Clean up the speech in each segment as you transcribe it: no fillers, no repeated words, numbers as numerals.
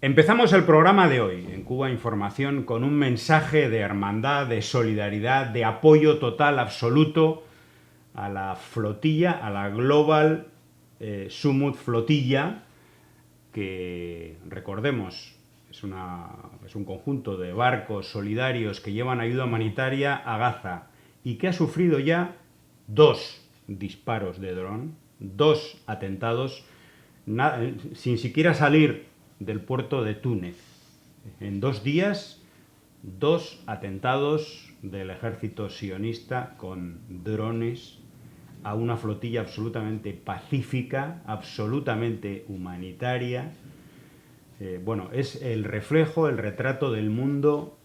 Empezamos el programa de hoy en Cuba Información con un mensaje de hermandad, de solidaridad, de apoyo total, absoluto a la flotilla, a la Global Sumut Flotilla, que recordemos es un conjunto de barcos solidarios que llevan ayuda humanitaria a Gaza y que ha sufrido ya 2 disparos de dron, 2 atentados, sin siquiera salir del puerto de Túnez. En 2 días, 2 atentados del ejército sionista con drones a una flotilla absolutamente pacífica, absolutamente humanitaria. Bueno, es el reflejo, el retrato del mundo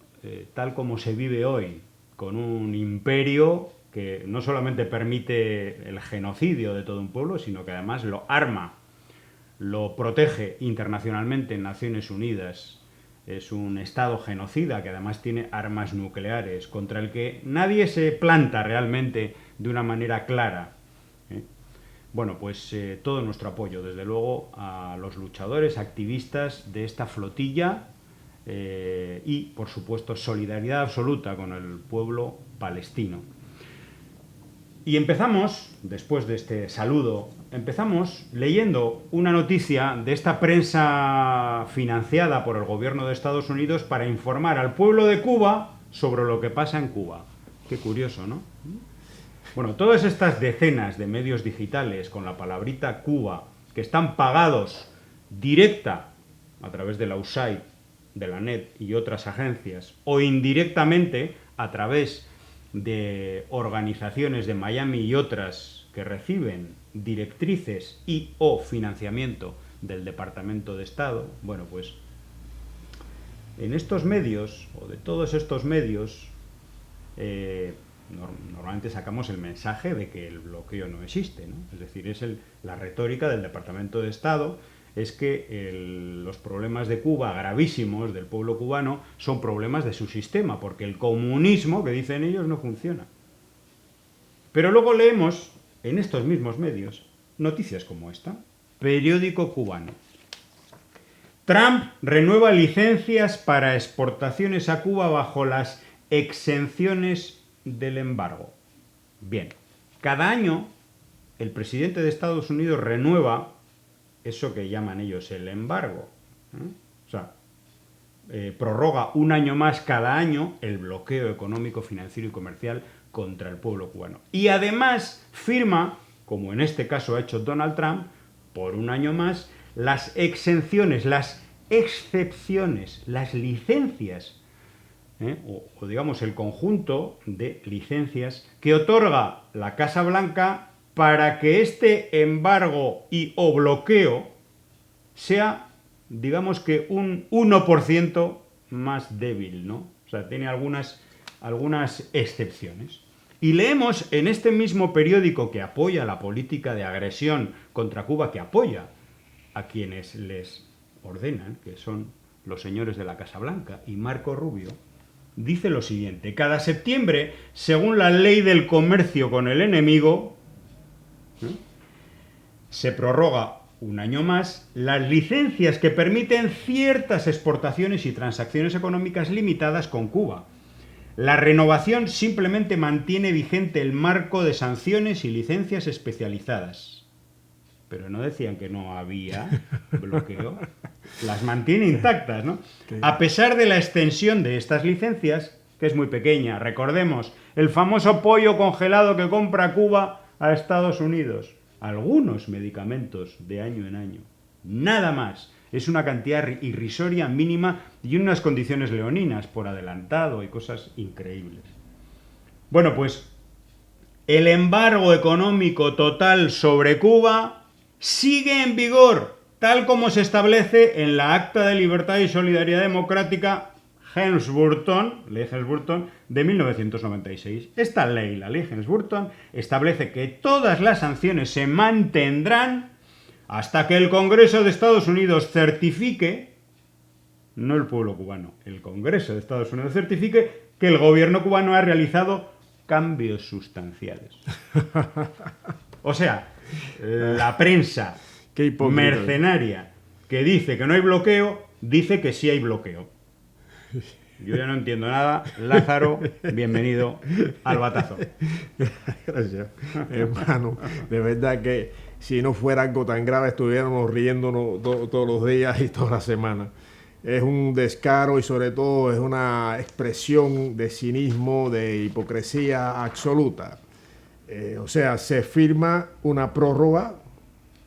tal como se vive hoy, con un imperio que no solamente permite el genocidio de todo un pueblo, sino que además lo arma, lo protege internacionalmente en Naciones Unidas. Es un Estado genocida que además tiene armas nucleares, contra el que nadie se planta realmente de una manera clara. Bueno, pues todo nuestro apoyo, desde luego, a los luchadores, activistas de esta flotilla y, por supuesto, solidaridad absoluta con el pueblo palestino. Y empezamos, después de este saludo, empezamos leyendo una noticia de esta prensa financiada por el gobierno de Estados Unidos para informar al pueblo de Cuba sobre lo que pasa en Cuba. Qué curioso, ¿no? Bueno, todas estas decenas de medios digitales con la palabrita Cuba, que están pagados directa a través de la USAID, de la NED y otras agencias, o indirectamente a través de organizaciones de Miami y otras que reciben directrices y o financiamiento del Departamento de Estado, bueno, pues en estos medios, o de todos estos medios, normalmente sacamos el mensaje de que el bloqueo no existe, ¿no? Es decir, es la retórica del Departamento de Estado es que los problemas de Cuba, gravísimos, del pueblo cubano, son problemas de su sistema, porque el comunismo, que dicen ellos, no funciona. Pero luego leemos, en estos mismos medios, noticias como esta. Periódico cubano. Trump renueva licencias para exportaciones a Cuba bajo las exenciones del embargo. Bien, cada año el presidente de Estados Unidos renueva eso que llaman ellos el embargo. O sea, prorroga un año más cada año el bloqueo económico, financiero y comercial contra el pueblo cubano. Y además firma, como en este caso ha hecho Donald Trump, por un año más, las exenciones, las excepciones, las licencias, o digamos el conjunto de licencias que otorga la Casa Blanca para que este embargo y o bloqueo sea, digamos que un 1% más débil, ¿no? O sea, tiene algunas excepciones. Y leemos en este mismo periódico que apoya la política de agresión contra Cuba, que apoya a quienes les ordenan, que son los señores de la Casa Blanca y Marco Rubio, dice lo siguiente: cada septiembre, según la ley del comercio con el enemigo, se prorroga un año más las licencias que permiten ciertas exportaciones y transacciones económicas limitadas con Cuba. La renovación simplemente mantiene vigente el marco de sanciones y licencias especializadas. Pero no decían que no había bloqueo. Las mantiene intactas, ¿no? A pesar de la extensión de estas licencias, que es muy pequeña. Recordemos, el famoso pollo congelado que compra Cuba a Estados Unidos. Algunos medicamentos de año en año. Nada más. Es una cantidad irrisoria, mínima y unas condiciones leoninas por adelantado y cosas increíbles. Bueno, pues el embargo económico total sobre Cuba sigue en vigor, tal como se establece en la Acta de Libertad y Solidaridad Democrática Helms-Burton, de 1996. Esta ley, la ley Helms-Burton, establece que todas las sanciones se mantendrán hasta que el Congreso de Estados Unidos certifique, no el pueblo cubano, el Congreso de Estados Unidos certifique que el gobierno cubano ha realizado cambios sustanciales. O sea, la prensa mercenaria que dice que no hay bloqueo dice que sí hay bloqueo. Yo ya no entiendo nada. Lázaro, bienvenido al batazo. Gracias, hermano. De verdad que si no fuera algo tan grave estuviéramos riéndonos todos los días y todas las semanas. Es un descaro y sobre todo es una expresión de cinismo, de hipocresía absoluta. O sea, se firma una prórroga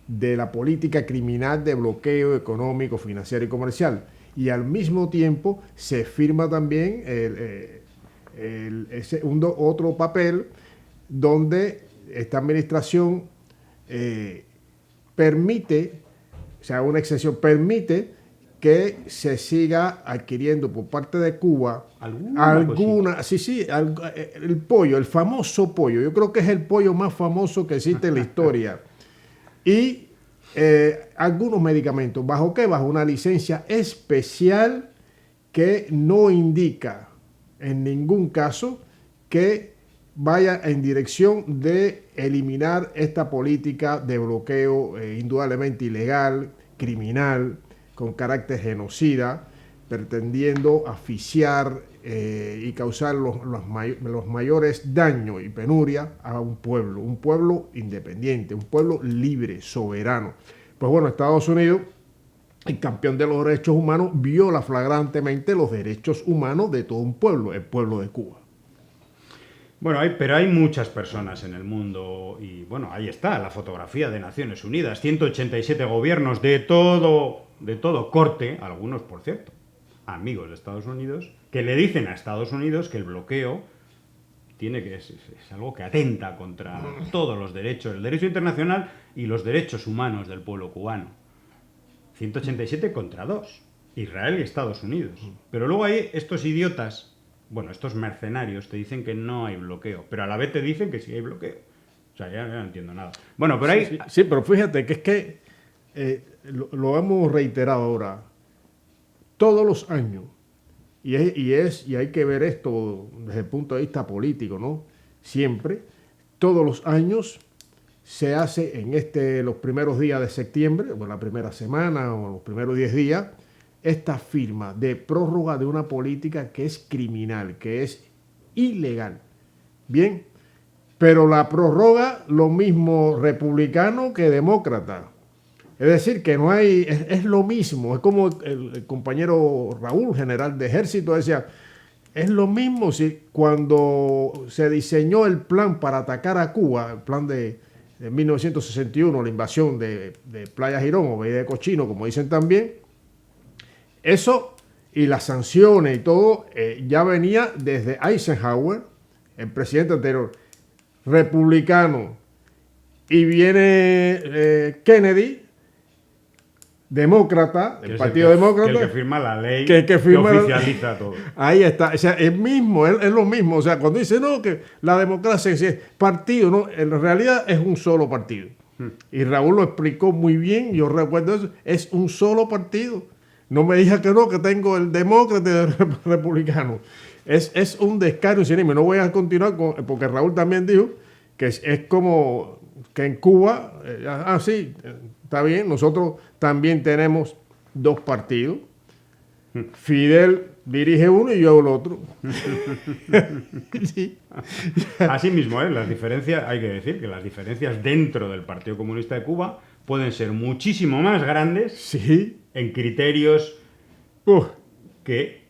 de la política criminal de bloqueo económico, financiero y comercial. Y al mismo tiempo se firma también otro papel donde esta administración permite, o sea, una excepción, permite que se siga adquiriendo por parte de Cuba el pollo, el famoso pollo. Yo creo que es el pollo más famoso que existe en la historia. Y algunos medicamentos. ¿Bajo qué? Bajo una licencia especial que no indica en ningún caso que vaya en dirección de eliminar esta política de bloqueo indudablemente ilegal, criminal, con carácter genocida, pretendiendo asfixiar y causar los mayores daños y penuria a un pueblo independiente, un pueblo libre, soberano. Pues bueno, Estados Unidos, el campeón de los derechos humanos, viola flagrantemente los derechos humanos de todo un pueblo, el pueblo de Cuba. Bueno, pero hay muchas personas en el mundo y bueno, ahí está la fotografía de Naciones Unidas, 187 gobiernos de todo corte, algunos por cierto, amigos de Estados Unidos, que le dicen a Estados Unidos que el bloqueo es algo que atenta contra todos los derechos, el derecho internacional y los derechos humanos del pueblo cubano. 187 contra 2, Israel y Estados Unidos. Pero luego hay estos idiotas, bueno, estos mercenarios te dicen que no hay bloqueo, pero a la vez te dicen que sí hay bloqueo. O sea, ya no entiendo nada. Bueno, pero hay... Sí, pero fíjate que es que lo hemos reiterado ahora, todos los años, y hay que ver esto desde el punto de vista político, ¿no? Siempre, todos los años se hace en los primeros días de septiembre, o la primera semana, o los primeros 10 días, esta firma de prórroga de una política que es criminal, que es ilegal. Bien, pero la prórroga lo mismo republicano que demócrata. Es decir, que no hay, es lo mismo, es como el compañero Raúl, general de ejército, decía, es lo mismo si cuando se diseñó el plan para atacar a Cuba, el plan de 1961, la invasión de Playa Girón o Bahía de Cochino, como dicen también, eso y las sanciones y todo ya venía desde Eisenhower, el presidente anterior, republicano, y viene Kennedy, demócrata, el Partido Demócrata. El que firma la ley que oficializa todo. Ahí está, o sea, es lo mismo. O sea, cuando dice no, que la democracia es partido, no, en realidad es un solo partido. Y Raúl lo explicó muy bien, yo recuerdo eso, es un solo partido. No me diga que no, que tengo el demócrata y el republicano. Es un descaro sin límite. No voy a continuar porque Raúl también dijo que es como que en Cuba, sí, está bien, nosotros también tenemos dos partidos. Fidel dirige uno y yo el otro. Sí. Así mismo, las diferencias, hay que decir que las diferencias dentro del Partido Comunista de Cuba pueden ser muchísimo más grandes, sí, en criterios que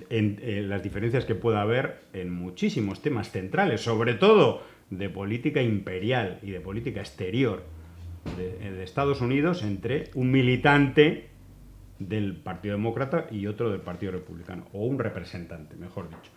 en las diferencias que pueda haber en muchísimos temas centrales, sobre todo de política imperial y de política exterior de Estados Unidos entre un militante del Partido Demócrata y otro del Partido Republicano, o un representante, mejor dicho.